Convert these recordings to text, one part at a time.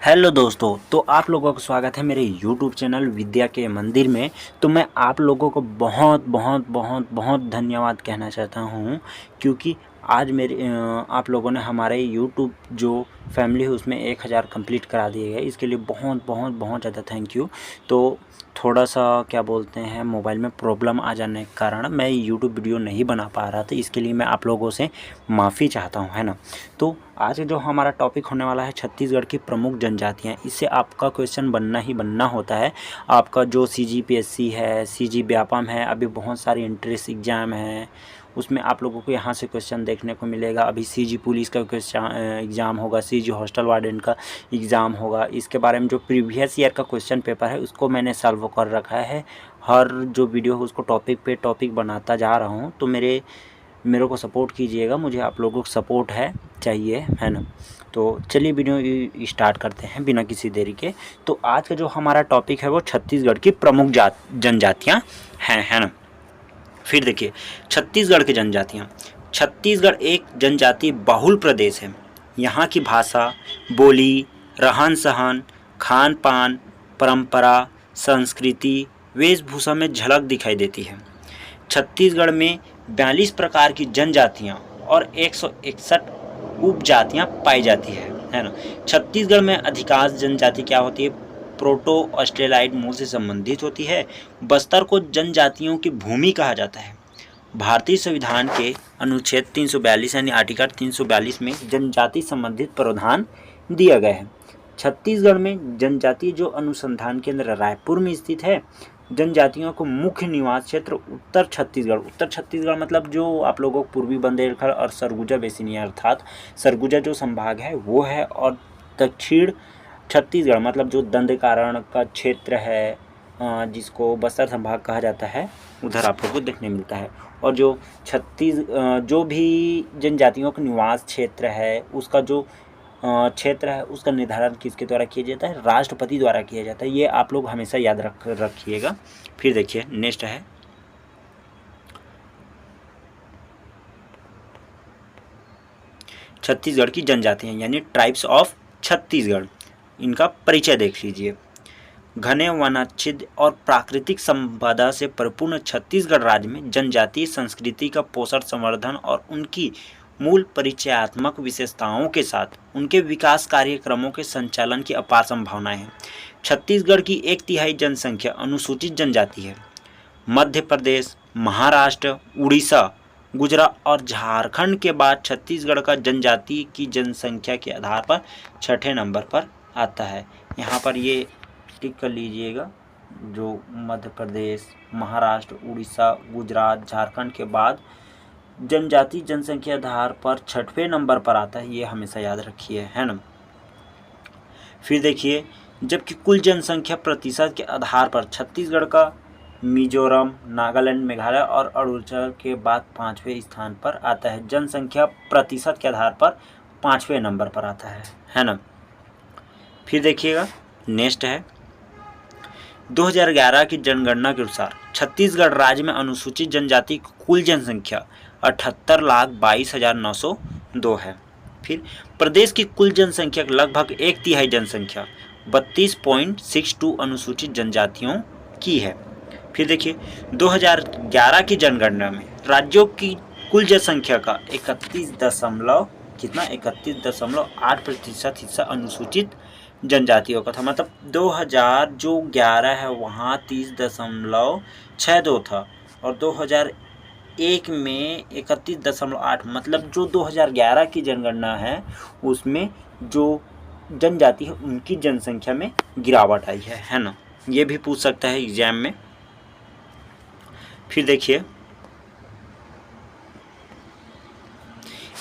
Hello दोस्तों, तो आप लोगों का स्वागत है मेरे यूट्यूब चैनल विद्या के मंदिर में। तो मैं आप लोगों को बहुत बहुत बहुत बहुत धन्यवाद कहना चाहता हूँ, क्योंकि आज आप लोगों ने हमारे यूट्यूब जो फैमिली है उसमें 1000 कंप्लीट करा दिए गए। इसके लिए बहुत बहुत बहुत ज़्यादा थैंक यू। तो थोड़ा सा क्या बोलते हैं, मोबाइल में प्रॉब्लम आ जाने के कारण मैं यूट्यूब वीडियो नहीं बना पा रहा था। इसके लिए मैं आप लोगों से माफ़ी चाहता हूँ, है ना। तो आज जो हमारा टॉपिक होने वाला है छत्तीसगढ़ की प्रमुख जनजातियाँ। इससे आपका क्वेश्चन बनना ही बनना होता है। आपका जो CGPSC है, CG व्यापम है, अभी बहुत सारी एंट्रेंस एग्ज़ाम है, उसमें आप लोगों को यहाँ से क्वेश्चन देखने को मिलेगा। अभी CG पुलिस का क्वेश्चन एग्ज़ाम होगा, CG हॉस्टल वार्डन का एग्ज़ाम होगा। इसके बारे में जो प्रीवियस ईयर का क्वेश्चन पेपर है उसको मैंने सॉल्व कर रखा है। हर जो वीडियो है उसको टॉपिक पे टॉपिक बनाता जा रहा हूँ। तो मेरे को सपोर्ट कीजिएगा, मुझे आप लोगों को सपोर्ट चाहिए, है ना। तो चलिए वीडियो स्टार्ट करते हैं बिना किसी देरी के। तो आज का जो हमारा टॉपिक है वो छत्तीसगढ़ की प्रमुख जनजातियाँ हैं, है ना। फिर देखिए, छत्तीसगढ़ की जनजातियाँ। छत्तीसगढ़ एक जनजाति बहुल प्रदेश है। यहाँ की भाषा, बोली, रहन सहन, खान पान, परंपरा, संस्कृति, वेशभूषा में झलक दिखाई देती है। छत्तीसगढ़ में 42 प्रकार की जनजातियाँ और 161 उपजातियाँ पाई जाती है ना। छत्तीसगढ़ में अधिकांश जनजाति क्या होती है, प्रोटो ऑस्ट्रेलाइड मूल से संबंधित होती है। बस्तर को जनजातियों की भूमि कहा जाता है। भारतीय संविधान के अनुच्छेद 342 यानी आर्टिकल 342 में जनजाति संबंधित प्रावधान दिया गया है। छत्तीसगढ़ में जनजातीय जो अनुसंधान केंद्र रायपुर में स्थित है। जनजातियों को मुख्य निवास क्षेत्र उत्तर छत्तीसगढ़ मतलब जो आप लोगों को पूर्वी बुंदेलखंड और सरगुजा बेसिन अर्थात सरगुजा जो संभाग है वो है, और दक्षिण छत्तीसगढ़ मतलब जो दंडकारण्य का क्षेत्र है, जिसको बस्तर संभाग कहा जाता है, उधर आप लोगों को देखने मिलता है। और जो जो भी जनजातियों का निवास क्षेत्र है उसका जो क्षेत्र है उसका निर्धारण किसके द्वारा किया जाता है, राष्ट्रपति द्वारा किया जाता है। ये आप लोग हमेशा याद रखिएगा। फिर देखिए नेक्स्ट है छत्तीसगढ़ की जनजातियाँ यानी ट्राइब्स ऑफ छत्तीसगढ़। इनका परिचय देख लीजिए। घने वनाच्छिद्र और प्राकृतिक संपदा से परिपूर्ण छत्तीसगढ़ राज्य में जनजातीय संस्कृति का पोषण, संवर्धन और उनकी मूल परिचयात्मक विशेषताओं के साथ उनके विकास कार्यक्रमों के संचालन की अपार संभावनाएं हैं। छत्तीसगढ़ की 1/3 जनसंख्या अनुसूचित जनजाति है। मध्य प्रदेश, महाराष्ट्र, उड़ीसा, गुजरात और झारखंड के बाद छत्तीसगढ़ का जनजाति की जनसंख्या के आधार पर 6ठे नंबर पर आता है। यहाँ पर ये टिक कर लीजिएगा, जो मध्य प्रदेश, महाराष्ट्र, उड़ीसा, गुजरात, झारखंड के बाद जनजाति जनसंख्या आधार पर 6वें नंबर पर आता है, ये हमेशा याद रखिए, है ना। फिर देखिए, जबकि कुल जनसंख्या प्रतिशत के आधार पर छत्तीसगढ़ का मिजोरम, नागालैंड, मेघालय और अरुणाचल के बाद 5वें स्थान पर आता है। जनसंख्या प्रतिशत के आधार पर 5वें नंबर पर आता है ना। फिर देखिएगा नेक्स्ट है 2011 की जनगणना के अनुसार छत्तीसगढ़ राज्य में अनुसूचित जनजाति की कुल जनसंख्या 78,22,902 है। फिर प्रदेश की कुल जनसंख्या लगभग 1/3 जनसंख्या 32.62 अनुसूचित जनजातियों की है। फिर देखिए 2011 की जनगणना में राज्यों की कुल जनसंख्या का 31.8% हिस्सा अनुसूचित जनजातियों का था। मतलब 2011 है वहाँ 30.62 था, और 2001 में 31.8, मतलब जो 2011 की जनगणना है उसमें जो जनजाति है उनकी जनसंख्या में गिरावट आई है ना। ये भी पूछ सकता है एग्जाम में। फिर देखिए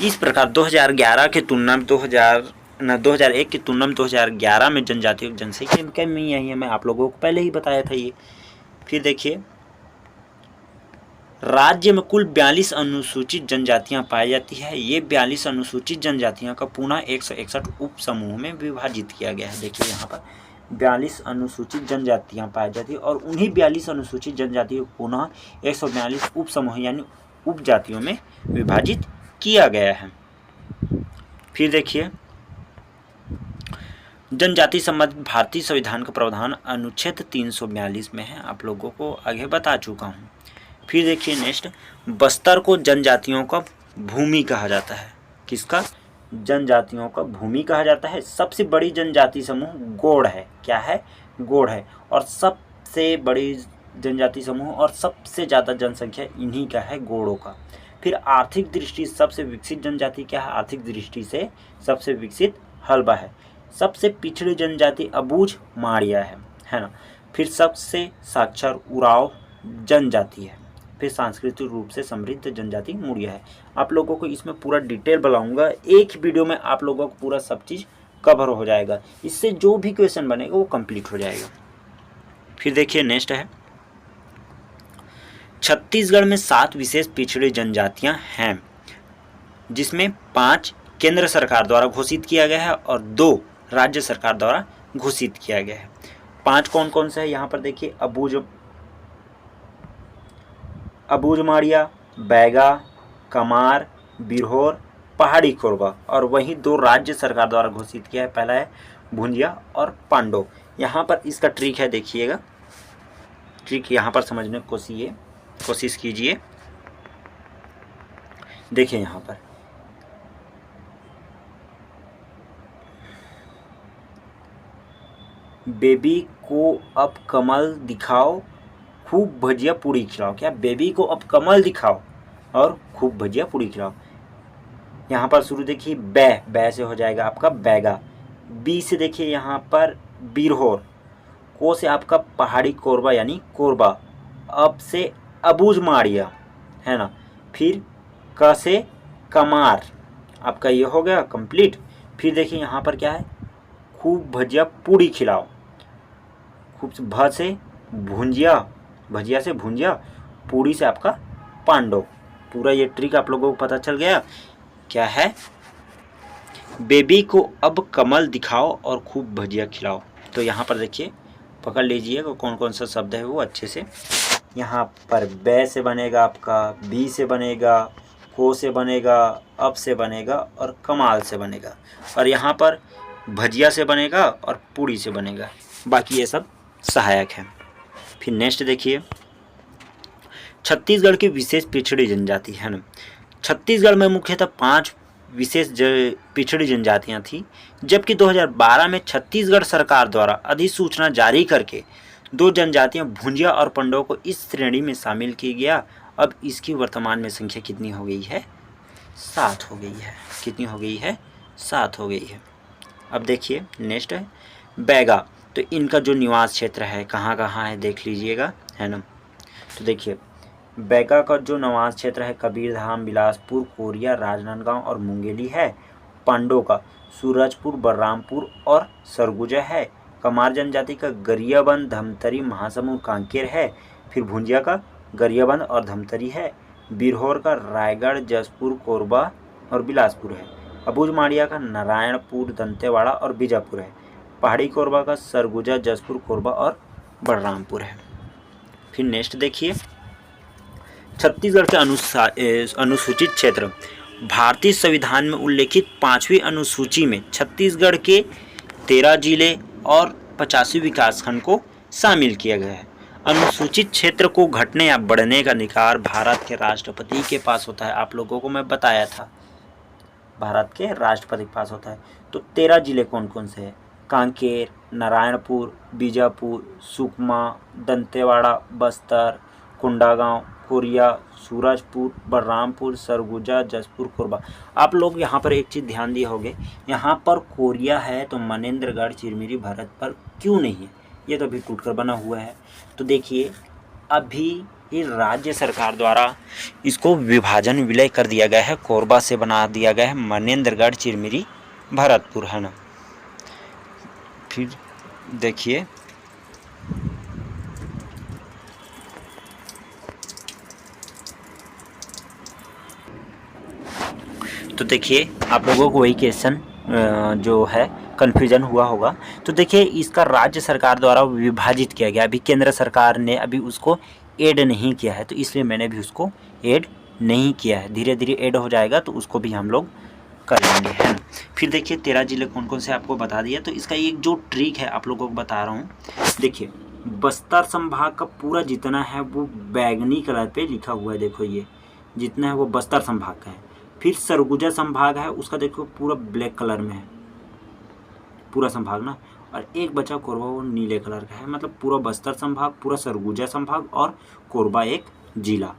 इस प्रकार 2011 के तुलना में 2001 की तुलना में 2011 में जनजातियों की जनसंख्या में कमी आई है। मैं आप लोगों को पहले ही बताया था ये। फिर देखिए राज्य में कुल 42 अनुसूचित जनजातियां पाई जाती है। ये 42 अनुसूचित जनजातियों का पुनः 161 उप समूह में विभाजित किया गया है। देखिए यहाँ पर 42 अनुसूचित जनजातियां पाई जाती है, और उन्हीं 42 अनुसूचित जनजातियों को पुनः 142 उप समूह यानी उपजातियों में विभाजित किया गया है। फिर देखिए जनजाति संबंध भारतीय संविधान का प्रावधान अनुच्छेद 342 में है, आप लोगों को आगे बता चुका हूँ। फिर देखिए नेक्स्ट, बस्तर को जनजातियों का भूमि कहा जाता है। किसका? जनजातियों का भूमि कहा जाता है। सबसे बड़ी जनजाति समूह गोंड है। क्या है? गोंड है। और सबसे बड़ी जनजाति समूह और सबसे ज़्यादा जनसंख्या इन्हीं का है, गोंडों का। फिर आर्थिक दृष्टि से सबसे विकसित जनजाति क्या है? आर्थिक दृष्टि से सबसे विकसित हल्बा है। सबसे पिछड़ी जनजाति अबूझ माड़िया है ना। फिर सबसे साक्षर उरांव जनजाति है। फिर सांस्कृतिक रूप से समृद्ध जनजाति मुड़िया है। आप लोगों को इसमें पूरा डिटेल बताऊंगा, एक वीडियो में आप लोगों को पूरा सब चीज़ कवर हो जाएगा। इससे जो भी क्वेश्चन बनेगा वो कंप्लीट हो जाएगा। फिर देखिए नेक्स्ट है, छत्तीसगढ़ में 7 विशेष पिछड़ी जनजातियां हैं, जिसमें 5 केंद्र सरकार द्वारा घोषित किया गया है और 2 राज्य सरकार द्वारा घोषित किया गया है। 5 कौन कौन से है यहाँ पर देखिए, अबूझ माड़िया, बैगा, कमार, बिरहोर, पहाड़ी कोरबा, और वहीं 2 राज्य सरकार द्वारा घोषित किया है। पहला है भुंजिया और पांडो। यहाँ पर इसका ट्रिक है, देखिएगा ट्रिक यहाँ पर समझने की कोशिश कीजिए। देखिए यहाँ पर बेबी को अब कमल दिखाओ, खूब भजिया पूड़ी खिलाओ। क्या? बेबी को अब कमल दिखाओ और खूब भजिया पूड़ी खिलाओ। यहाँ पर शुरू देखिए बै से हो जाएगा आपका बैगा। बी से देखिए यहाँ पर बिरहोर। को से आपका पहाड़ी कोरबा यानी कोरबा। अब से अबूझ माड़िया है ना। फिर क से कमार, आपका ये हो गया कंप्लीट। फिर देखिए यहाँ पर क्या है, खूब भजिया पूड़ी खिलाओ। खूब भ से भुंजिया, भजिया से भुंजिया, पूड़ी से आपका पांडो। पूरा ये ट्रिक आप लोगों को पता चल गया। क्या है? बेबी को अब कमल दिखाओ और खूब भजिया खिलाओ। तो यहाँ पर देखिए पकड़ लीजिएगा कौन कौन सा शब्द है वो अच्छे से। यहाँ पर बै से बनेगा आपका, बी से बनेगा, को से बनेगा, अब से बनेगा और कमाल से बनेगा, और यहाँ पर भजिया से बनेगा और पूड़ी से बनेगा। बाकी ये सब सहायक है। फिर नेक्स्ट देखिए, छत्तीसगढ़ की विशेष पिछड़ी जनजाति है ना। छत्तीसगढ़ में मुख्यतः 5 विशेष पिछड़ी जनजातियां थी, जबकि 2012 में छत्तीसगढ़ सरकार द्वारा अधिसूचना जारी करके 2 जनजातियां भुंजिया और पंडो को इस श्रेणी में शामिल किया गया। अब इसकी वर्तमान में संख्या कितनी हो गई है? 7 हो गई है। कितनी हो गई है? 7 हो गई है। अब देखिए नेक्स्ट है बैगा। तो इनका जो निवास क्षेत्र है कहाँ कहाँ है देख लीजिएगा, है ना। तो देखिए बैगा का जो निवास क्षेत्र है कबीरधाम, बिलासपुर, कोरिया, राजनांदगांव और मुंगेली है। पांडो का सूरजपुर, बलरामपुर और सरगुजा है। कमार जनजाति का गरियाबंद, धमतरी, महासमुंद, कांकेर है। फिर भुंजिया का गरियाबंद और धमतरी है। बिरहोर का रायगढ़, जसपुर, कोरबा और बिलासपुर है। अबूझ माड़िया का नारायणपुर, दंतेवाड़ा और बीजापुर है। पहाड़ी कोरबा का सरगुजा, जसपुर, कोरबा और बलरामपुर है। फिर नेक्स्ट देखिए, छत्तीसगढ़ के अनुसूचित क्षेत्र। भारतीय संविधान में उल्लेखित 5वीं अनुसूची में छत्तीसगढ़ के 13 जिले और 85 विकासखंड को शामिल किया गया है। अनुसूचित क्षेत्र को घटने या बढ़ने का अधिकार भारत के राष्ट्रपति के पास होता है। आप लोगों को मैं बताया था, भारत के राष्ट्रपति के पास होता है। तो 13 जिले कौन कौन से हैं? कांकेर, नारायणपुर, बीजापुर, सुकमा, दंतेवाड़ा, बस्तर, कोंडागांव, कोरिया, सूरजपुर, बलरामपुर, सरगुजा, जसपुर, कोरबा। आप लोग यहाँ पर एक चीज़ ध्यान दिए होंगे, यहाँ पर कोरिया है तो मनेंद्रगढ़, चिरमिरी, भरतपुर क्यों नहीं है? ये तो अभी टूटकर बना हुआ है। तो देखिए अभी ये राज्य सरकार द्वारा इसको विभाजन विलय कर दिया गया है, कोरबा से बना दिया गया है मनेंद्रगढ़, चिरमिरी, भरतपुर, है ना। फिर देखिए तो देखिए आप लोगों को वही क्वेश्चन जो है कन्फ्यूजन हुआ होगा। तो देखिए इसका राज्य सरकार द्वारा विभाजित किया गया, अभी केंद्र सरकार ने अभी उसको ऐड नहीं किया है, तो इसलिए मैंने भी उसको ऐड नहीं किया है। धीरे धीरे ऐड हो जाएगा तो उसको भी हम लोग कर लेंगे, है ना। फिर देखिए 13 जिले कौन कौन से आपको बता दिया। तो इसका एक जो ट्रिक है आप लोगों को बता रहा हूँ। देखिए बस्तर संभाग का पूरा जितना है वो बैगनी कलर पे लिखा हुआ है, देखो ये जितना है वो बस्तर संभाग का है। फिर सरगुजा संभाग है उसका देखो पूरा ब्लैक कलर में है पूरा संभाग ना, और एक बचा कोरबा वो नीले कलर का है। मतलब पूरा बस्तर संभाग, पूरा सरगुजा संभाग और कोरबा एक जिला।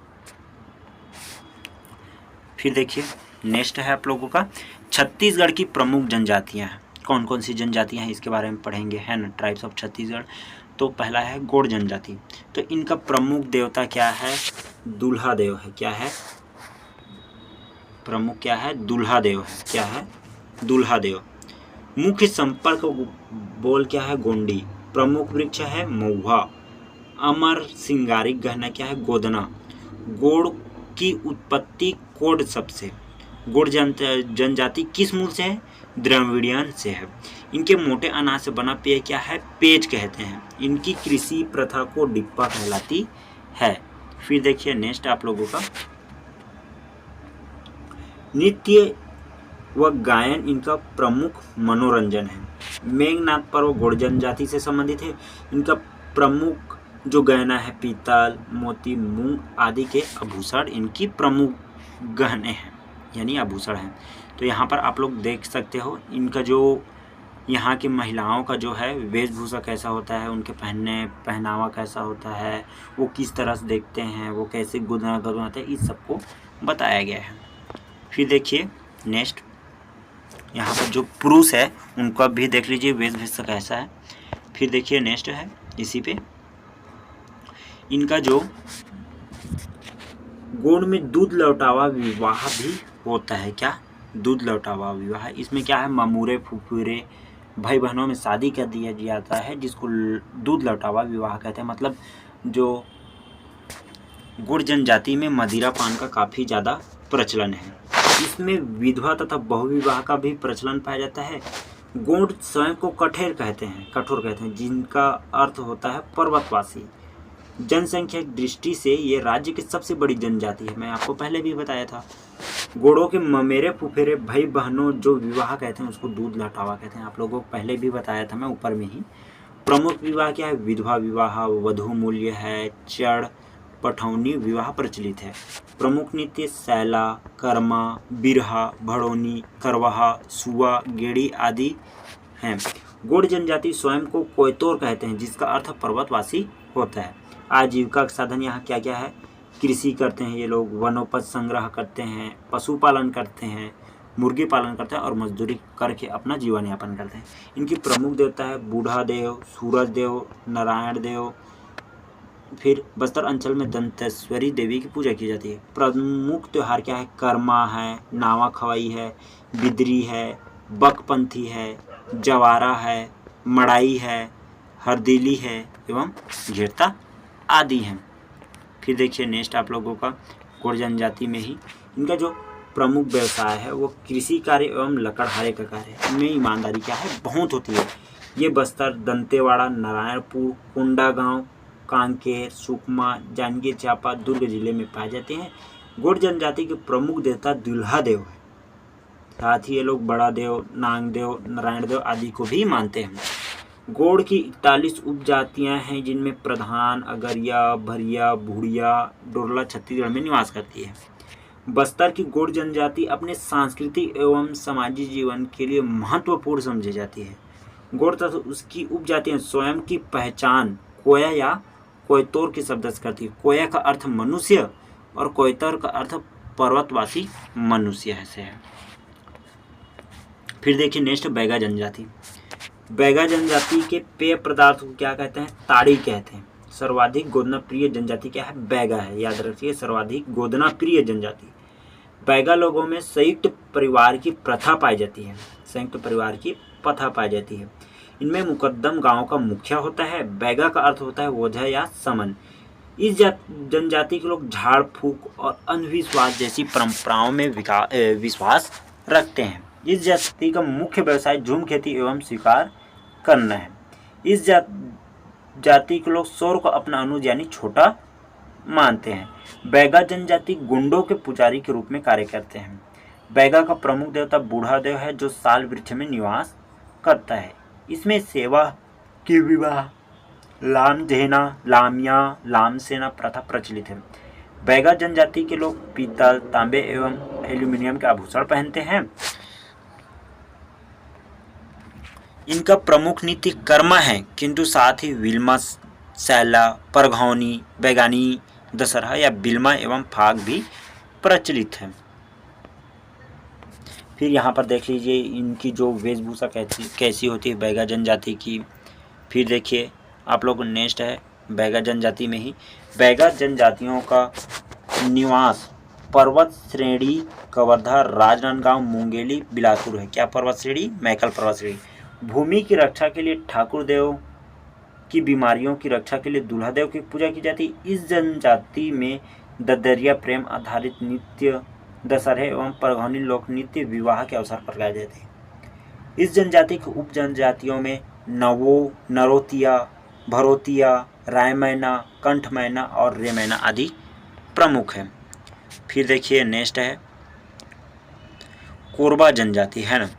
फिर देखिए नेक्स्ट है आप लोगों का छत्तीसगढ़ की प्रमुख जनजातियां हैं। कौन कौन सी जनजातियां हैं इसके बारे में पढ़ेंगे, है ना। Tribes of Chhattisgarh. तो पहला है गोंड जनजाति। तो इनका प्रमुख देवता क्या है, दुल्हा देव है। क्या है प्रमुख, क्या है दुल्हा देव है। क्या है दुल्हा देव। मुख्य संपर्क बोल क्या है गोंडी। प्रमुख वृक्ष है महुआ। अमर सिंगारिक गहना क्या है गोदना। गोड़ की उत्पत्ति कोड सबसे। गोड़ जनजाति किस मूल से है, द्रविड़ियन से है। इनके मोटे अनाज से बना पेय क्या है, पेज कहते हैं। इनकी कृषि प्रथा को डिप्पा कहलाती है। फिर देखिए नेक्स्ट आप लोगों का नृत्य व गायन इनका प्रमुख मनोरंजन है। मेघनाथ पर्व गोड़ जनजाति से संबंधित है। इनका प्रमुख जो गहना है पीतल, मोती, मूंग आदि के आभूषण इनकी प्रमुख गहने हैं, यानी आभूषण हैं। तो यहाँ पर आप लोग देख सकते हो इनका जो यहाँ की महिलाओं का जो है वेशभूषा कैसा होता है, उनके पहनावा कैसा होता है, वो किस तरह से देखते हैं, वो कैसे गुदनाते हैं, इस सबको बताया गया है। फिर देखिए नेक्स्ट यहाँ पर जो पुरुष है उनका भी देख लीजिए वेशभूषा कैसा है। फिर देखिए नेक्स्ट है इसी पे इनका जो गोंड में दूध लौटावा विवाह भी होता है। क्या दूध लौटावा विवाह, इसमें क्या है ममूरे फुफूरे भाई बहनों में शादी कर दिया जाता है जिसको दूध लौटावा विवाह कहते हैं। मतलब जो गोंड जनजाति में मदिरा पान का काफ़ी ज़्यादा प्रचलन है। इसमें विधवा तथा बहुविवाह का भी प्रचलन पाया जाता है। गोंड स्वयं को कठोर कहते हैं जिनका अर्थ होता है पर्वतवासी। जनसंख्या की दृष्टि से ये राज्य की सबसे बड़ी जनजाति है। मैं आपको पहले भी बताया था। गोड़ों के ममेरे फुफेरे भाई बहनों जो विवाह कहते हैं उसको दूध लौटावा कहते हैं। आप लोगों को पहले भी बताया था मैं ऊपर में ही। प्रमुख विवाह क्या है, विधवा विवाह, वधू मूल्य है, चढ़ पठौनी विवाह प्रचलित है। प्रमुख नृत्य सैला, कर्मा, बिरहा, भड़ोनी, करवाहा, सुआ, गेड़ी आदि हैं। गोंड जनजाति स्वयं को कोयतोर कहते हैं जिसका अर्थ पर्वतवासी होता है। आजीविका का साधन यहाँ क्या क्या है, कृषि करते हैं ये लोग, वनोपज संग्रह करते हैं, पशुपालन करते हैं, मुर्गी पालन करते हैं और मजदूरी करके अपना जीवन यापन करते हैं। इनकी प्रमुख देवता है बूढ़ा देव, सूरज देव, नारायण देव। फिर बस्तर अंचल में दंतेश्वरी देवी की पूजा की जाती है। प्रमुख त्यौहार क्या है, कर्मा है, नावा खवाई है, बिदरी है, बकपंथी है, जवारा है, मड़ाई है, हरदिली है एवं घेरता आदि हैं। फिर देखिए नेक्स्ट आप लोगों का गोंड जनजाति में ही इनका जो प्रमुख व्यवसाय है वो कृषि कार्य एवं लकड़हारे का कार्य है। इनमें ईमानदारी क्या है बहुत होती है। ये बस्तर, दंतेवाड़ा, नारायणपुर, कोंडागांव, कांकेर, सुकमा, जांजगीर चांपा, दुर्ग जिले में पाए जाते हैं। गोंड जनजाति के प्रमुख देवता दुल्हा देव है। साथ ही ये लोग बड़ा देव, नांग देव, नारायण देव आदि को भी मानते हैं। गोंड की 41 उपजातियां हैं जिनमें प्रधान, अगरिया, भरिया, भूड़िया, डोरला छत्तीसगढ़ में निवास करती है। बस्तर की गोंड जनजाति अपने सांस्कृतिक एवं सामाजिक जीवन के लिए महत्वपूर्ण समझी जाती है। गोंड तथा उसकी उपजातियां स्वयं की पहचान कोया या कोयतोर के शब्द से करती है। कोया का अर्थ मनुष्य और कोयतोर का अर्थ पर्वतवासी मनुष्य से है। फिर देखिए नेक्स्ट बैगा जनजाति। बैगा जनजाति के पेय पदार्थ को क्या कहते हैं, ताड़ी कहते हैं। सर्वाधिक गोदना प्रिय जनजाति क्या है, बैगा है। याद रखिए सर्वाधिक गोदना प्रिय जनजाति। बैगा लोगों में संयुक्त परिवार की प्रथा पाई जाती है। संयुक्त परिवार की प्रथा पाई जाती है। इनमें मुकद्दम गांव का मुखिया होता है। बैगा का अर्थ होता है ओझा या समन। इस जनजाति के लोग झाड़ फूक और अंधविश्वास जैसी परंपराओं में विश्वास रखते हैं। इस जाति का मुख्य व्यवसाय झूम खेती एवं शिकार करना है। इस जाति के लोग सौर को अपना अनुज यानी छोटा मानते हैं। बैगा जनजाति गुंडों के पुजारी के रूप में कार्य करते हैं। बैगा का प्रमुख देवता बूढ़ा देव है जो साल वृक्ष में निवास करता है। इसमें सेवा की विवाह लामधेना लामिया लामसेना प्रथा प्रचलित है। बैगा जनजाति के लोग पीतल तांबे एवं एल्यूमिनियम के आभूषण पहनते हैं। इनका प्रमुख नृत्य कर्मा है, किंतु साथ ही विल्मा, सैला, परघौनी, बैगानी, दशहरा या बिल्मा एवं फाग भी प्रचलित है। फिर यहाँ पर देख लीजिए इनकी जो वेशभूषा कैसी होती है बैगा जनजाति की। फिर देखिए आप लोग नेक्स्ट है बैगा जनजाति में ही बैगा जनजातियों का निवास पर्वत श्रेणी कवर्धा, राजनांदगांव, मुंगेली, बिलासपुर है। क्या पर्वत श्रेणी? मैकल पर्वत श्रेणी। भूमि की रक्षा के लिए ठाकुर देव की, बीमारियों की रक्षा के लिए दूल्हा देव की पूजा की जाती। इस जनजाति में ददरिया प्रेम आधारित नृत्य, दशहरे एवं परघौनी लोक नृत्य विवाह के अवसर पर गाए जाते हैं। इस जनजाति की उप जनजातियों में नरोतिया, भरोतिया, रायमैना, कंठमैना और रेमैना आदि प्रमुख है। फिर देखिए नेक्स्ट है कोरबा जनजाति है ना।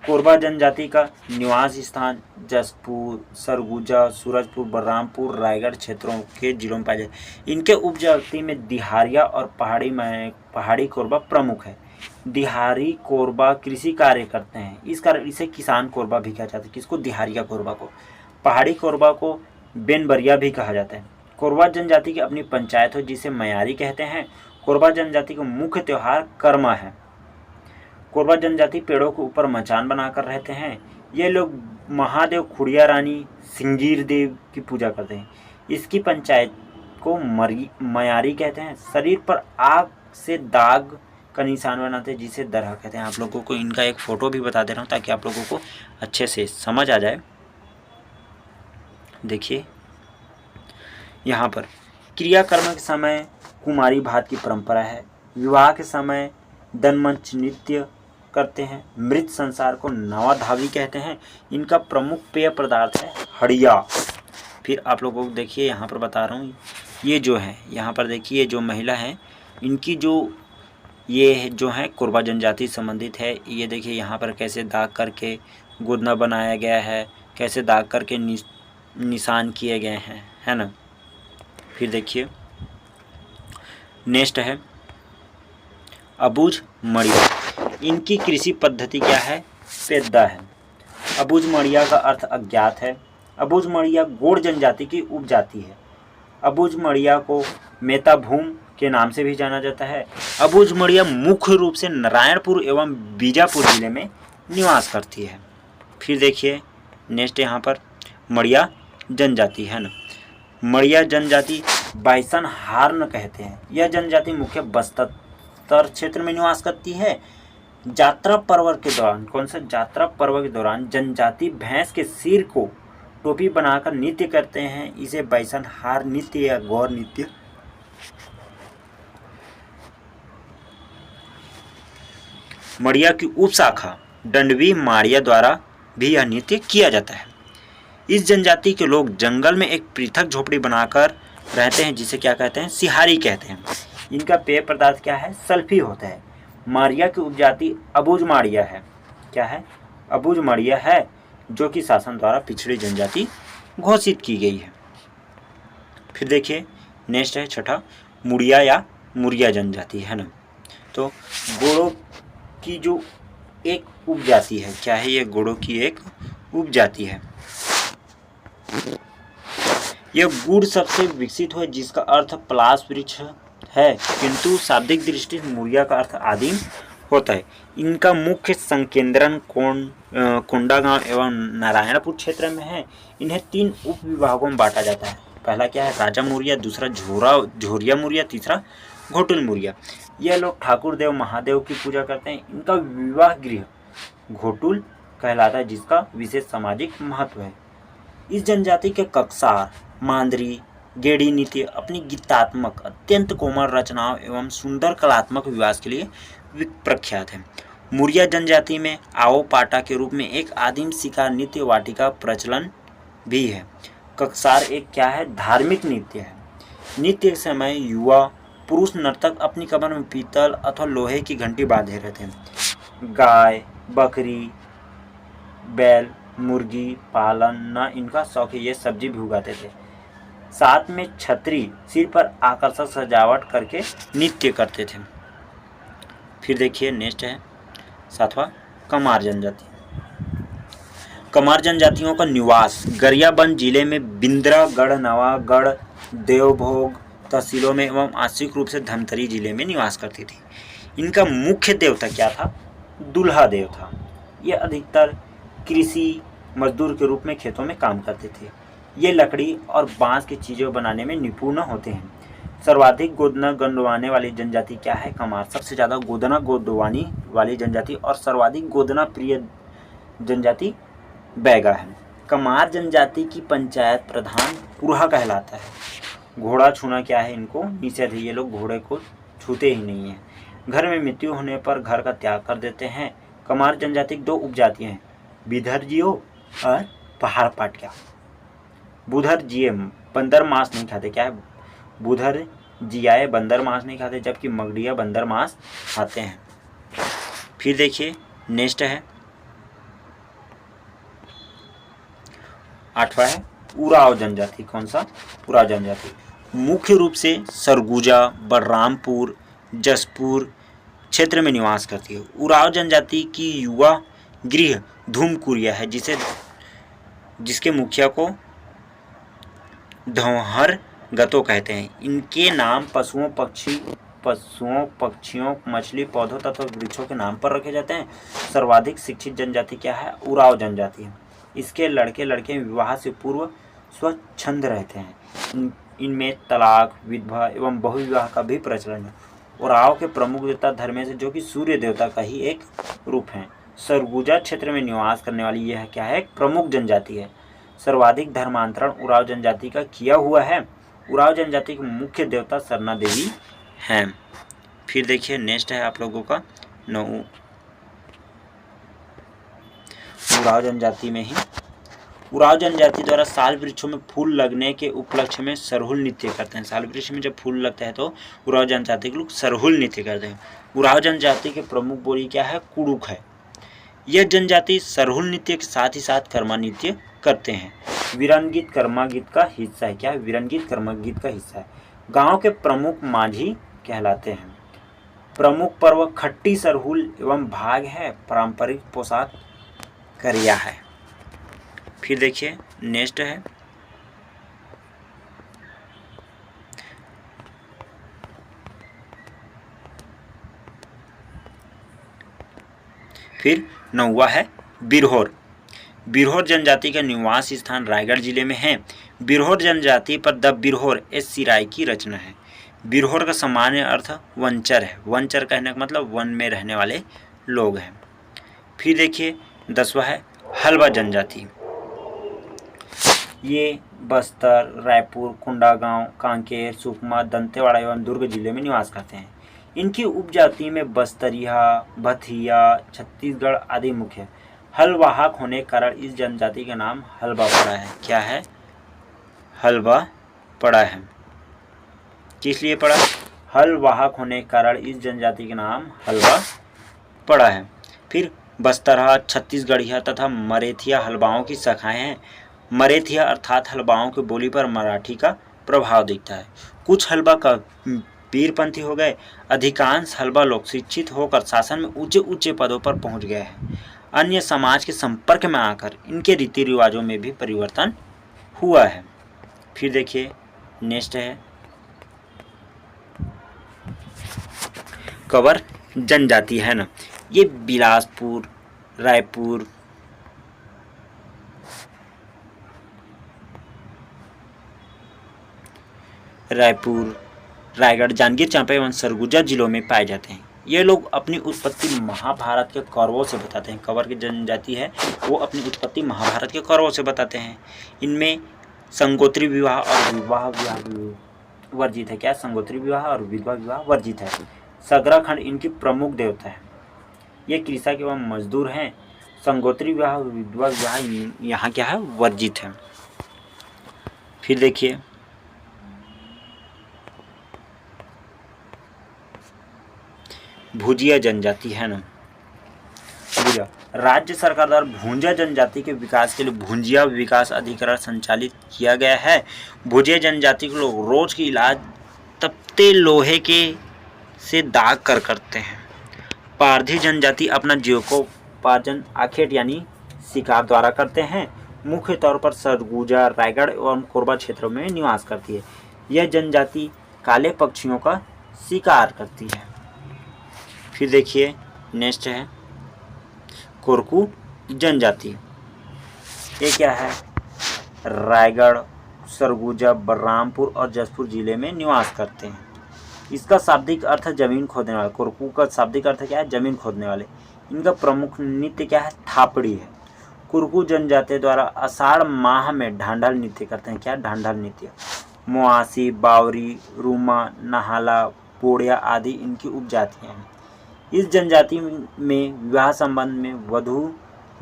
कोरबा जनजाति का निवास स्थान जसपुर, सरगुजा, सूरजपुर, बलरामपुर, रायगढ़ क्षेत्रों के जिलों में पाए जाते। इनके उपजाति में दिहारिया और पहाड़ी कोरबा प्रमुख है। दिहारी कोरबा कृषि कार्य करते हैं, इस कारण इसे किसान कोरबा भी कहा जाता है। किसको? दिहारिया कोरबा को। पहाड़ी कोरबा को बेनबरिया भी कहा जाता है। कोरबा जनजाति की अपनी पंचायत हो जिसे मयारी कहते हैं। कोरबा जनजाति का मुख्य त्योहार कर्मा है। कोरबा जनजाति पेड़ों के ऊपर मचान बनाकर रहते हैं। ये लोग महादेव, खुड़िया रानी, सिंगीर देव की पूजा करते हैं। इसकी पंचायत को मयारी कहते हैं। शरीर पर आग से दाग का निशान बनाते हैं जिसे दरहा कहते हैं। आप लोगों को इनका एक फ़ोटो भी बता दे रहा हूँ ताकि आप लोगों को अच्छे से समझ आ जाए। देखिए यहाँ पर क्रियाकर्म के समय कुमारी भात की परंपरा है। विवाह के समय दनमंच नृत्य करते हैं। मृत संसार को नवाधावी कहते हैं। इनका प्रमुख पेय पदार्थ है हड़िया। फिर आप लोगों को देखिए यहाँ पर बता रहा हूँ, ये जो है यहाँ पर देखिए जो महिला है इनकी जो ये जो है कोरबा जनजाति संबंधित है। ये देखिए यहाँ पर कैसे दाग करके गोदना बनाया गया है, कैसे दाग करके निशान किए गए हैं, है ना। फिर देखिए नेक्स्ट है अबूझ मड़िया। इनकी कृषि पद्धति क्या है? पेद्दा है। अबूझ मड़िया का अर्थ अज्ञात है। अबूझ मड़िया गोड़ जनजाति की उपजाति है। अबूझ मड़िया को मेताभूम के नाम से भी जाना जाता है। अबूझ मड़िया मुख्य रूप से नारायणपुर एवं बीजापुर जिले में निवास करती है। फिर देखिए नेक्स्ट यहाँ पर मड़िया जनजाति है ना। मड़िया जनजाति बाइसन हार्न कहते हैं। यह जनजाति मुख्य बस्तर क्षेत्र में निवास करती है। यात्रा पर्व के दौरान, कौन सा? यात्रा पर्व के दौरान जनजाति भैंस के सिर को टोपी बनाकर नृत्य करते हैं। इसे बाइसन हार नृत्य या गौर नृत्य मड़िया की उपशाखा डंडवी माड़िया द्वारा भी यह नृत्य किया जाता है। इस जनजाति के लोग जंगल में एक पृथक झोपड़ी बनाकर रहते हैं जिसे क्या कहते हैं? सिहारी कहते हैं। इनका पेय पदार्थ क्या है? सल्फी होता है। माड़िया की उपजाति अबूझ माड़िया है। क्या है? अबूझ माड़िया है, जो कि शासन द्वारा पिछड़ी जनजाति घोषित की गई है। फिर देखिए नेक्स्ट है छठा मुड़िया या मुरिया जनजाति है ना। तो गोड़ों की जो एक उपजाति है, क्या है? ये गोड़ों की एक उपजाति है। यह गुड़ सबसे विकसित हुआ जिसका अर्थ पलाश वृक्ष है, किंतु शाब्दिक दृष्टि से मुरिया का अर्थ आदिम होता है। इनका मुख्य संकेंद्रण कोंडागांव एवं नारायणपुर क्षेत्र में है। इन्हें 3 उप विभागों में बांटा जाता है। पहला क्या है? राजा मुरिया, दूसरा झोरिया मुरिया, तीसरा घोटुल मुरिया। यह लोग ठाकुर देव महादेव की पूजा करते हैं। इनका विवाह गृह घोटुल कहलाता है जिसका विशेष सामाजिक महत्व है। इस जनजाति के कक्सार, मांदरी, गेड़ी नृत्य अपनी गीतात्मक अत्यंत कोमल रचनाओं एवं सुंदर कलात्मक विकास के लिए प्रख्यात है। मुरिया जनजाति में आओ पाटा के रूप में एक आदिम शिकार नृत्य वाटिका प्रचलन भी है। कक्सार एक क्या है? धार्मिक नृत्य है। नृत्य के समय युवा पुरुष नर्तक अपनी कमर में पीतल अथवा लोहे की घंटी बांधे रहते हैं। गाय, बकरी, बैल, मुर्गी पालन न इनका शौक है, ये सब्जी भी उगाते थे। साथ में छतरी सिर पर आकर्षक सजावट करके नृत्य करते थे। फिर देखिए नेक्स्ट है 7वां कमार जनजाति। कमार जनजातियों का निवास गरियाबंद जिले में बिंद्रा, गढ़, देवभोग तहसीलों में एवं आंशिक रूप से धमतरी जिले में निवास करती थी। इनका मुख्य देवता क्या था? दूल्हा देव था। ये अधिकतर कृषि मजदूर के रूप में खेतों में काम करते थे। ये लकड़ी और बांस की चीज़ें बनाने में निपुण होते हैं। सर्वाधिक गोदना गंडवाने वाली जनजाति क्या है? कमार। सबसे ज़्यादा गोदना गोदवानी वाली जनजाति और सर्वाधिक गोदना प्रिय जनजाति बैगा है। कमार जनजाति की पंचायत प्रधान पुरहा कहलाता है। घोड़ा छूना क्या है? इनको निषेध है, ये लोग घोड़े को छूते ही नहीं हैं। घर में मृत्यु होने पर घर का त्याग कर देते हैं। कमार जनजाति की 2 उपजातियाँ हैं, बिधरजियो और पहाड़ पाटिया। बुधरजिये बंदर मांस नहीं खाते। क्या है? बुधर जियाए बंदर मांस नहीं खाते, जबकि मगडिया बंदर मांस खाते हैं। फिर देखिए नेक्स्ट है 8वां है उराव जनजाति। कौन सा? उराव जनजाति मुख्य रूप से सरगुजा, बलरामपुर, जसपुर क्षेत्र में निवास करती है। उराव जनजाति की युवा गृह धूमकुरिया है, जिसके मुखिया को धौहर गतो कहते हैं। इनके नाम पशुओं, पक्षियों, मछली, पौधों तथा वृक्षों के नाम पर रखे जाते हैं। सर्वाधिक शिक्षित जनजाति क्या है? उराव जनजाति है। इसके लड़के विवाह से पूर्व स्वच्छंद रहते हैं। इनमें तलाक, विधवा एवं बहुविवाह का भी प्रचलन है। उराव के प्रमुख देवता धर्मेश, जो कि सूर्य देवता का ही एक रूप है। सरगुजा क्षेत्र में निवास करने वाली यह क्या है? एक प्रमुख जनजाति है। सर्वाधिक धर्मांतरण उराव जनजाति का किया हुआ है। उराव जनजाति के मुख्य देवता सरना देवी हैं। फिर देखिए नेक्स्ट है आप लोगों का 9 उराव जनजाति में ही उराव जनजाति द्वारा साल वृक्षों में फूल लगने के उपलक्ष्य में सरहुल नृत्य करते हैं। साल वृक्ष में जब फूल लगता है तो उराव जनजाति के लोग सरहुल नृत्य करते हैं। उराव जनजाति के प्रमुख बोली क्या है? कुड़ुक है। यह जनजाति सरहुल नृत्य के साथ ही साथ कर्मा नृत्य करते हैं। वीरन गीत कर्मा गीत का हिस्सा है। क्या है? वीरन गीत कर्मा गीत का हिस्सा है। गांव के प्रमुख माझी कहलाते हैं। प्रमुख पर्व खट्टी सरहुल एवं भाग है। पारंपरिक पोशाक करिया है। फिर देखिए नेक्स्ट है फिर 9वां है बिरहोर। बिरहोर जनजाति का निवास स्थान रायगढ़ जिले में है। बिरहोर जनजाति पर द बिरहोर एस राय की रचना है। बिरहोर का सामान्य अर्थ वंचर है। वंचर कहने का मतलब वन में रहने वाले लोग हैं। फिर देखिए 10वां है हलवा जनजाति। ये बस्तर, रायपुर, कुंडागांव, कांकेर, सुकमा, दंतेवाड़ा एवं दुर्ग जिले में निवास करते हैं। इनकी उपजाति में बस्तरिया, भथिया, छत्तीसगढ़ आदि मुख्य। हलवाहक होने के कारण इस जनजाति का नाम हलवा पड़ा है। क्या है? हलवा पड़ा है। किस लिए पड़ा? हलवाहक होने के कारण इस जनजाति का नाम हलवा पड़ा है। फिर बस्तरहा, छत्तीसगढ़िया तथा मरेथिया हलवाओं की शाखाएं हैं। मरेथिया अर्थात हलवाओं की बोली पर मराठी का प्रभाव दिखता है। कुछ हलवा का पीरपंथी हो गए। अधिकांश हलवा लोग शिक्षित होकर शासन में ऊंचे ऊंचे पदों पर पहुंच गए हैं। अन्य समाज के संपर्क में आकर इनके रीति रिवाजों में भी परिवर्तन हुआ है। फिर देखिए नेक्स्ट है कंवर जनजाति है ना। ये बिलासपुर, रायपुर, रायगढ़, जांजगीर चांपा एवं सरगुजा जिलों में पाए जाते हैं। ये लोग अपनी उत्पत्ति महाभारत के कौरवों से बताते हैं। कंवर की जनजाति है वो अपनी उत्पत्ति महाभारत के कौरवों से बताते हैं। इनमें संगोत्री विवाह और विवाह वर्जित है। क्या? संगोत्री विवाह और विधवा विवाह वर्जित है। सगराखंड इनकी प्रमुख देवता है। ये कृषक एवं मजदूर हैं। संगोत्री विवाह और विधवा विवाह यहाँ क्या है? वर्जित है। फिर देखिए भुजिया जनजाति है ना। भुजिया राज्य सरकार द्वारा भुजिया जनजाति के विकास के लिए भुजिया विकास अधिकरण संचालित किया गया है। भुजिया जनजाति के लोग रोज की इलाज तपते लोहे के से दाग कर करते हैं। पारधी जनजाति अपना जीविकोपार्जन आखेट यानी शिकार द्वारा करते हैं। मुख्य तौर पर सरगुजा, रायगढ़ एवं कोरबा क्षेत्रों में निवास करती है। यह जनजाति काले पक्षियों का शिकार करती है। फिर देखिए नेक्स्ट है कोरकू जनजाति। ये क्या है? रायगढ़, सरगुजा, बलरामपुर और जसपुर जिले में निवास करते हैं। इसका शाब्दिक अर्थ है जमीन खोदने वाले। कोरकू का शाब्दिक अर्थ क्या है? जमीन खोदने वाले। इनका प्रमुख नृत्य क्या है? थापड़ी है। कोरकू जनजाति द्वारा आषाढ़ माह में ढांढल नृत्य करते हैं। क्या? ढांढल नृत्य। मुआसी, बावरी, रूमा, नहाला, पोड़िया आदि इनकी उपजातियां हैं। इस जनजाति में विवाह संबंध में वधू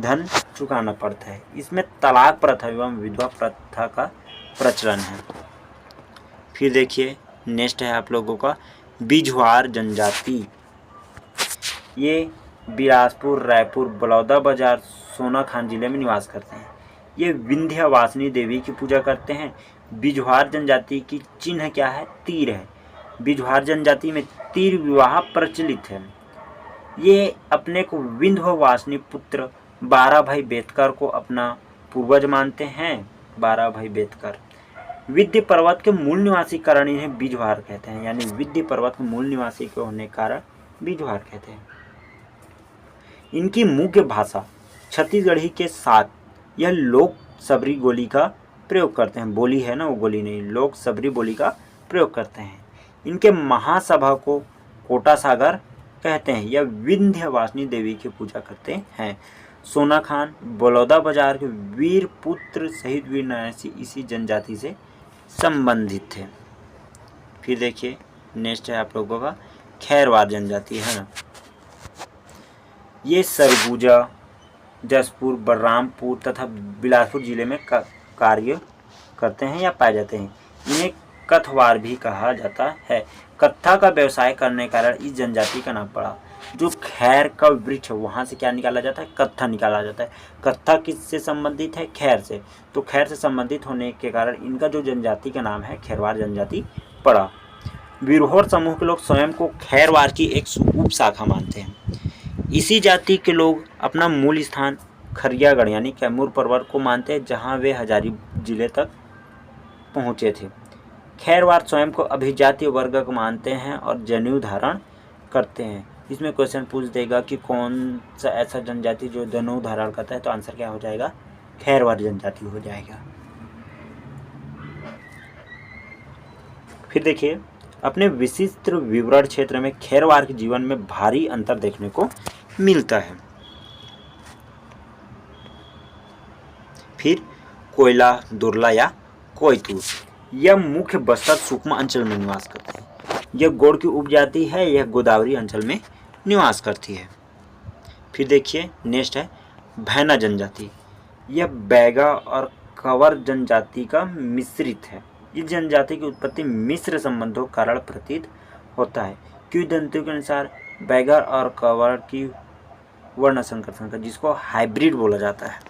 धन चुकाना पड़ता है। इसमें तलाक प्रथा एवं विधवा प्रथा का प्रचलन है। फिर देखिए नेक्स्ट है आप लोगों का बिजवार जनजाति। ये बिलासपुर, रायपुर, बलौदाबाजार, सोनाखान जिले में निवास करते हैं। ये विंध्यवासिनी देवी की पूजा करते हैं। बिजवार जनजाति की चिन्ह क्या है? तीर है। बिजवार जनजाति में तीर विवाह प्रचलित है। ये अपने को विंध्यवासिनी पुत्र 12 भाई बेतकर को अपना पूर्वज मानते हैं। 12 भाई बेतकर विद्य पर्वत के मूल निवासी कारण इन्हें बिजवार कहते हैं। यानी विद्य पर्वत के मूल निवासी के होने के कारण बिजवार कहते हैं। इनकी मुख्य भाषा छत्तीसगढ़ी के साथ यह लोक सबरी बोली का प्रयोग करते हैं। बोली है ना, वो बोली नहीं, लोक सबरी बोली का प्रयोग करते हैं। इनके महासभा को कोटा सागर कहते हैं। यह विंध्यवासिनी देवी की पूजा करते हैं। सोनाखान, बलौदाबाजार के वीर पुत्र सहित वीर नारायण इसी जनजाति से संबंधित थे। फिर देखिए नेक्स्ट है आप लोगों का खैरवार जनजाति है ना। ये सरगुजा, जसपुर, बलरामपुर तथा बिलासपुर जिले में कार्य करते हैं या पाए जाते हैं। इन्हें कथवार भी कहा जाता है। कत्था का व्यवसाय करने के कारण इस जनजाति का नाम पड़ा। जो खैर का वृक्ष है वहाँ से क्या निकाला जाता है? कत्था निकाला जाता है। कत्था किससे संबंधित है? खैर से। तो खैर से संबंधित होने के कारण इनका जो जनजाति का नाम है खैरवार जनजाति पड़ा। विरहोर समूह के लोग स्वयं को खैरवार की एक उप शाखा मानते हैं। इसी जाति के लोग अपना मूल स्थान खरियागढ़ यानी कैमूर पर्वत को मानते हैं, जहाँ वे हजारी जिले तक पहुँचे थे। खैरवार स्वयं को अभिजातीय वर्ग को मानते हैं और जनेऊ धारण करते हैं। इसमें क्वेश्चन पूछ देगा कि कौन सा ऐसा जनजाति जो जनेऊ धारण करता है, तो आंसर क्या हो जाएगा? खैरवार जनजाति हो जाएगा। फिर देखिए अपने विशिष्ट विवरण क्षेत्र में खैरवार के जीवन में भारी अंतर देखने को मिलता है। फिर कोयला, दुर्ला या कोयतूर, यह मुख्य बस्तर सुकमा अंचल में निवास करती है। यह गोड़ की उपजाति है। यह गोदावरी अंचल में निवास करती है। फिर देखिए नेक्स्ट है भैना जनजाति। यह बैगा और कंवर जनजाति का मिश्रित है। इस जनजाति की उत्पत्ति मिश्र संबंधों के कारण प्रतीत होता है। किंवदंतियों के अनुसार बैगा और कंवर की वर्ण संकर जिसको हाइब्रिड बोला जाता है।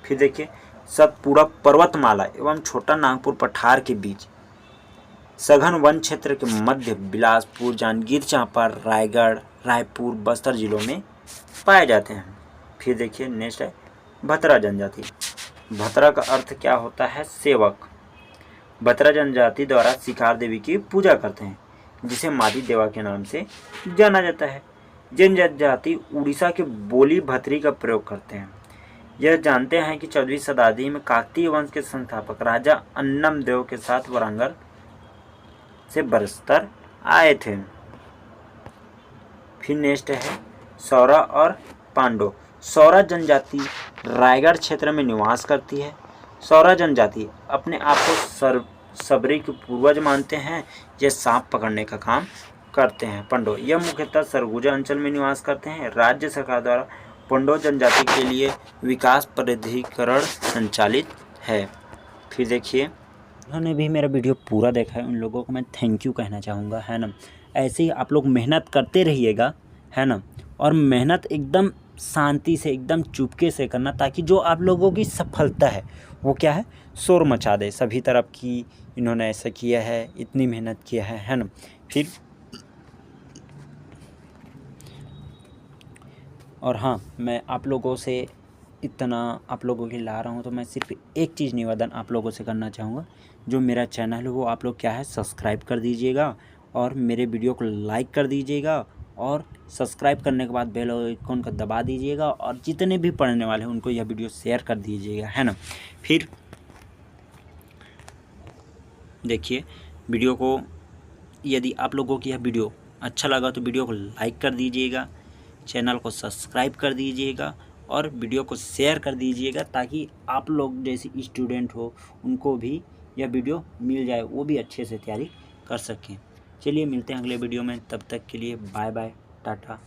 फिर देखिए सतपुड़ा पर्वतमाला एवं छोटा नागपुर पठार के बीच सघन वन क्षेत्र के मध्य बिलासपुर, जांजगीर चांपा, रायगढ़, रायपुर, बस्तर जिलों में पाए जाते हैं। फिर देखिए नेक्स्ट है भतरा जनजाति। भतरा का अर्थ क्या होता है? सेवक। भतरा जनजाति द्वारा शिकार देवी की पूजा करते हैं, जिसे मादी देवा के नाम से जाना जाता है। जैन जनजाति उड़ीसा के बोली भतरी का प्रयोग करते हैं। यह जानते हैं कि 14वीं शताब्दी में काकतीय वंश के संस्थापक राजा अन्नम देव के साथ वरांगल से बस्तर आए थे। फिर नेक्स्ट है सौरा और पांडो। सौरा जनजाति रायगढ़ क्षेत्र में निवास करती है। सौरा जनजाति अपने आप को सबरी के पूर्वज मानते हैं। ये सांप पकड़ने का काम करते हैं। पंडो यह मुख्यतः सरगुजा अंचल में निवास करते हैं। राज्य सरकार द्वारा पंडो जनजाति के लिए विकास प्राधिकरण संचालित है। फिर देखिए उन्होंने भी मेरा वीडियो पूरा देखा है, उन लोगों को मैं थैंक यू कहना चाहूँगा, है ना। ऐसे ही आप लोग मेहनत करते रहिएगा, है ना। और मेहनत एकदम शांति से, एकदम चुपके से करना, ताकि जो आप लोगों की सफलता है वो क्या है, शोर मचा दे सभी तरफ कि इन्होंने ऐसा किया है, इतनी मेहनत किया है ना। फिर और हाँ, मैं आप लोगों से इतना आप लोगों के ला रहा हूँ, तो मैं सिर्फ एक चीज़ निवेदन आप लोगों से करना चाहूँगा, जो मेरा चैनल है वो आप लोग क्या है सब्सक्राइब कर दीजिएगा, और मेरे वीडियो को लाइक कर दीजिएगा, और सब्सक्राइब करने के बाद बेल आइकन को दबा दीजिएगा, और जितने भी पढ़ने वाले हैं उनको यह वीडियो शेयर कर दीजिएगा, है ना। फिर देखिए वीडियो को, यदि आप लोगों की यह वीडियो अच्छा लगा तो वीडियो को लाइक कर दीजिएगा, चैनल को सब्सक्राइब कर दीजिएगा, और वीडियो को शेयर कर दीजिएगा, ताकि आप लोग जैसे स्टूडेंट हो उनको भी यह वीडियो मिल जाए, वो भी अच्छे से तैयारी कर सकें। चलिए मिलते हैं अगले वीडियो में, तब तक के लिए बाय बाय, टाटा।